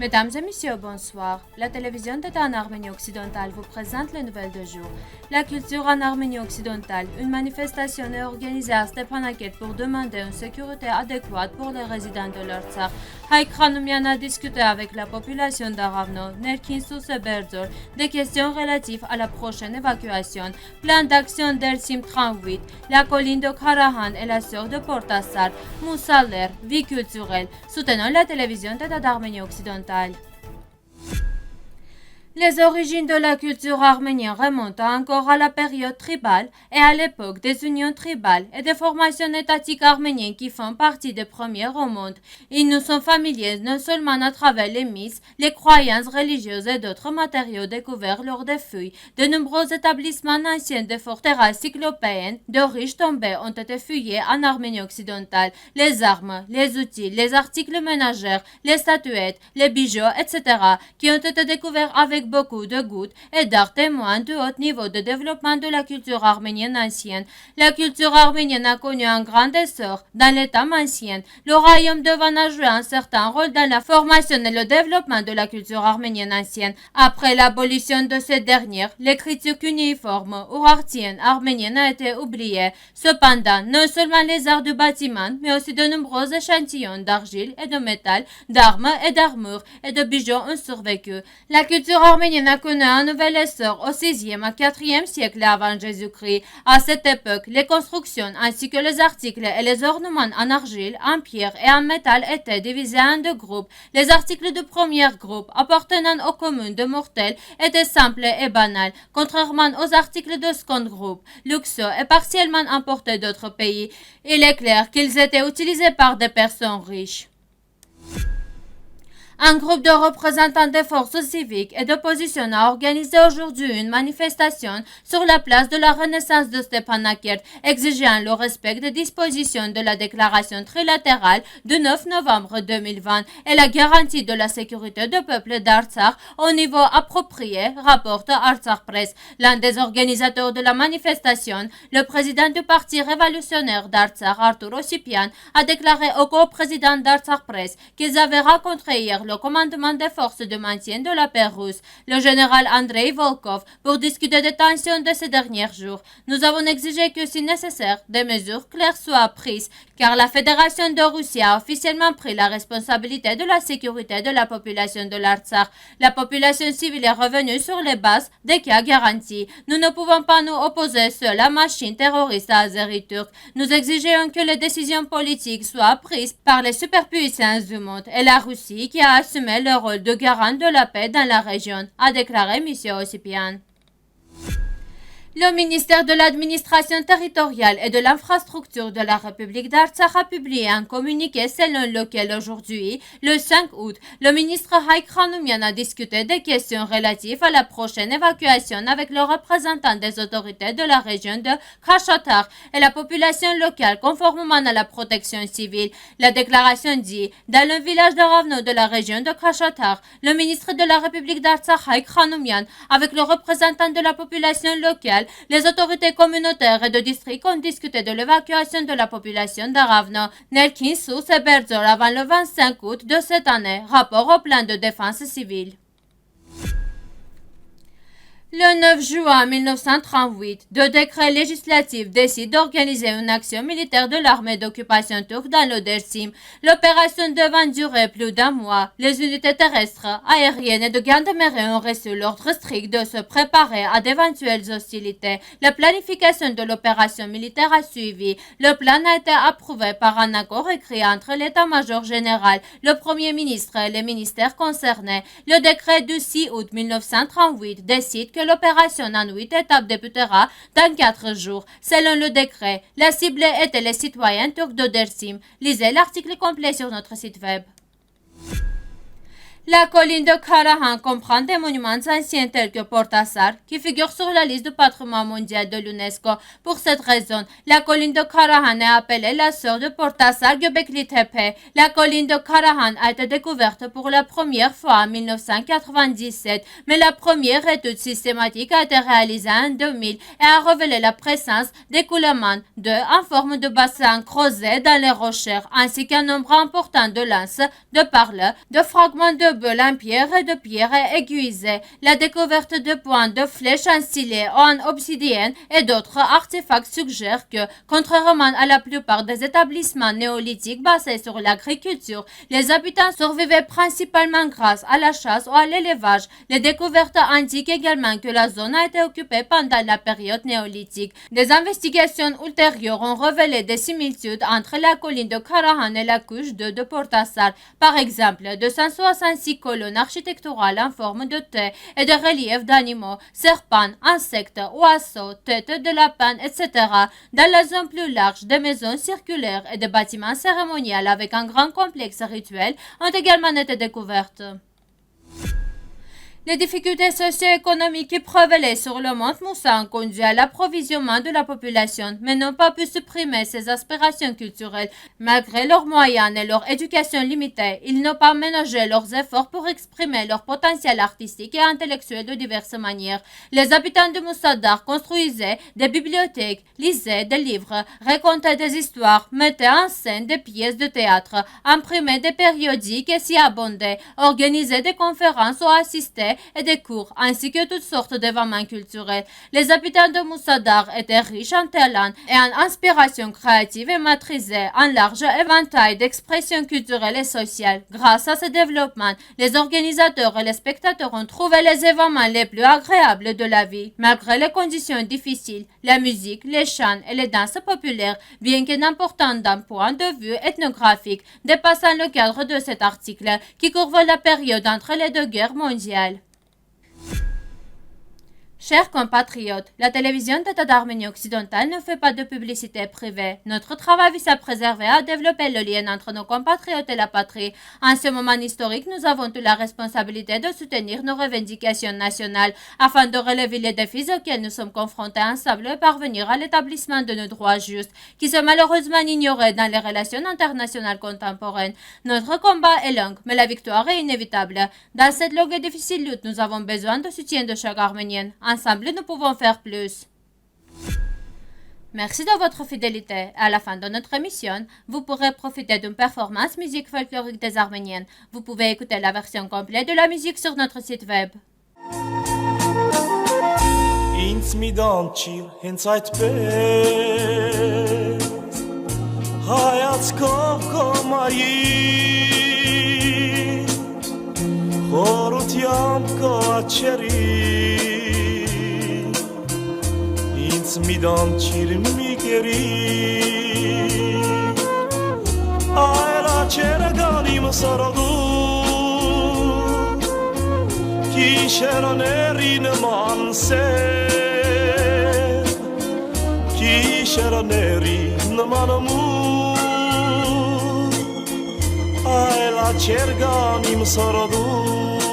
Mesdames et messieurs, bonsoir. La télévision d'État en Arménie occidentale vous présente les nouvelles de jour. La culture en Arménie occidentale. Une manifestation est organisée à Stepanakert pour demander une sécurité adéquate pour les résidents de l'Artsakh. Haïk Khanoumian a discuté avec la population d'Aravno, Nerkinsus et Berzor des questions relatives à la prochaine évacuation. Plan d'action d'Elsim 38, la colline de Karahan et la sœur de Portassar, Moussaler, vie culturelle, soutenant la télévision d'État d'Arménie occidentale. Les origines de la culture arménienne remontent encore à la période tribale et à l'époque des unions tribales et des formations étatiques arméniennes qui font partie des premières au monde. Ils nous sont familiers non seulement à travers les mythes, les croyances religieuses et d'autres matériaux découverts lors des fouilles. De nombreux établissements anciens de forteresses cyclopéennes de riches tombées ont été fouillés en Arménie occidentale. Les armes, les outils, les articles ménagers, les statuettes, les bijoux, etc. qui ont été découverts avec beaucoup de gouttes et d'art témoignent du haut niveau de développement de la culture arménienne ancienne. La culture arménienne a connu un grand essor dans l'état ancien. Le royaume de Van a joué un certain rôle dans la formation et le développement de la culture arménienne ancienne. Après l'abolition de cette dernière, l'écriture cuniforme urartienne arménienne a été oubliée. Cependant, non seulement les arts du bâtiment, mais aussi de nombreux échantillons d'argile et de métal, d'armes et d'armures et de bijoux ont survécu. La culture arménienne a connu un nouvel essor au 6e à 4e siècle avant Jésus-Christ. À cette époque, les constructions ainsi que les articles et les ornements en argile, en pierre et en métal étaient divisés en deux groupes. Les articles du premier groupe, appartenant aux communes de mortels, étaient simples et banals, contrairement aux articles du second groupe, luxueux et partiellement importés d'autres pays. Il est clair qu'ils étaient utilisés par des personnes riches. Un groupe de représentants des forces civiques et d'opposition a organisé aujourd'hui une manifestation sur la place de la Renaissance de Stepanakert, exigeant le respect des dispositions de la déclaration trilatérale du 9 novembre 2020 et la garantie de la sécurité du peuple d'Artsakh au niveau approprié, rapporte Artsakh Press. L'un des organisateurs de la manifestation, le président du parti révolutionnaire d'Artsakh, Artur Osipian, a déclaré au co-président d'Artsakh Press qu'ils avaient rencontré hier le commandement des forces de maintien de la paix russe, le général Andrei Volkov, pour discuter des tensions de ces derniers jours. Nous avons exigé que, si nécessaire, des mesures claires soient prises, car la Fédération de Russie a officiellement pris la responsabilité de la sécurité de la population de l'Artsakh. La population civile est revenue sur les bases des cas garantis. Nous ne pouvons pas nous opposer seule à la machine terroriste azérie-turque. Nous exigeons que les décisions politiques soient prises par les superpuissances du monde et la Russie qui a assumé le rôle de garant de la paix dans la région, a déclaré M. Osipian. Le ministère de l'Administration territoriale et de l'infrastructure de la République d'Artsakh a publié un communiqué selon lequel aujourd'hui, le 5 août, le ministre Haïk Khanoumian a discuté des questions relatives à la prochaine évacuation avec le représentant des autorités de la région de Khachottar et la population locale conformément à la protection civile. La déclaration dit, dans le village de Ravno de la région de Khachottar, le ministre de la République d'Artsakh Haïk Khanoumian avec le représentant de la population locale, les autorités communautaires et de district ont discuté de l'évacuation de la population d'Aravno, Nerkinsus et Berzor avant le 25 août de cette année, rapport au plan de défense civile. Le 9 juin 1938, deux décrets législatifs décident d'organiser une action militaire de l'armée d'occupation turque dans le Dersim. L'opération devant durer plus d'un mois. Les unités terrestres, aériennes et de gendarmerie ont reçu l'ordre strict de se préparer à d'éventuelles hostilités. La planification de l'opération militaire a suivi. Le plan a été approuvé par un accord écrit entre l'état-major général, le premier ministre et les ministères concernés. Le décret du 6 août 1938 décide que l'opération en 8 étapes débutera dans 4 jours. Selon le décret, la cible était les citoyens turcs de Dersim. Lisez l'article complet sur notre site web. La colline de Karahan comprend des monuments anciens tels que Portassar, qui figurent sur la liste du patrimoine mondial de l'UNESCO. Pour cette raison, la colline de Karahan est appelée la sœur de Portassar Göbekli Tepe. La colline de Karahan a été découverte pour la première fois en 1997, mais la première étude systématique a été réalisée en 2000 et a révélé la présence d'écoulements d'eau en forme de bassin creusé dans les rochers, ainsi qu'un nombre important de lances, de parleurs, de fragments de bœufs en pierre et de pierres aiguisées, la découverte de points de flèches ensilées en obsidienne et d'autres artefacts suggèrent que, contrairement à la plupart des établissements néolithiques basés sur l'agriculture, les habitants survivaient principalement grâce à la chasse ou à l'élevage. Les découvertes indiquent également que la zone a été occupée pendant la période néolithique. Des investigations ultérieures ont révélé des similitudes entre la colline de Karahan et la couche de Portassar. Par exemple, 266 colonnes architecturales en forme de T et de reliefs d'animaux, serpents, insectes, oiseaux, têtes de lapin, etc. Dans la zone plus large, des maisons circulaires et des bâtiments cérémoniels avec un grand complexe rituel ont également été découvertes. Les difficultés socio-économiques qui prévalaient sur le mont Moussa ont conduit à l'approvisionnement de la population, mais n'ont pas pu supprimer ses aspirations culturelles. Malgré leurs moyens et leur éducation limitée, ils n'ont pas ménagé leurs efforts pour exprimer leur potentiel artistique et intellectuel de diverses manières. Les habitants de Moussadar construisaient des bibliothèques, lisaient des livres, racontaient des histoires, mettaient en scène des pièces de théâtre, imprimaient des périodiques et s'y abondaient, organisaient des conférences ou assistaient et des cours, ainsi que toutes sortes d'événements culturels. Les habitants de Moussadar étaient riches en talent et en inspiration créative et maîtrisaient un large éventail d'expressions culturelles et sociales. Grâce à ce développement, les organisateurs et les spectateurs ont trouvé les événements les plus agréables de la vie. Malgré les conditions difficiles, la musique, les chants et les danses populaires, bien que n'important d'un point de vue ethnographique, dépassant le cadre de cet article qui couvre la période entre les deux guerres mondiales. Chers compatriotes, la télévision d'État d'Arménie occidentale ne fait pas de publicité privée. Notre travail vise à préserver et à développer le lien entre nos compatriotes et la patrie. En ce moment historique, nous avons toute la responsabilité de soutenir nos revendications nationales afin de relever les défis auxquels nous sommes confrontés ensemble et parvenir à l'établissement de nos droits justes, qui sont malheureusement ignorés dans les relations internationales contemporaines. Notre combat est long, mais la victoire est inévitable. Dans cette longue et difficile lutte, nous avons besoin de soutien de chaque Arménien. Ensemble, nous pouvons faire plus. Merci de votre fidélité. À la fin de notre émission, vous pourrez profiter d'une performance musique folklorique des Arméniennes. Vous pouvez écouter la version complète de la musique sur notre site web. Midon çirmi geri Ayla çereganim saradu Ki şeranerin manse Ki şeranerin manamu Ayla çereganim saradu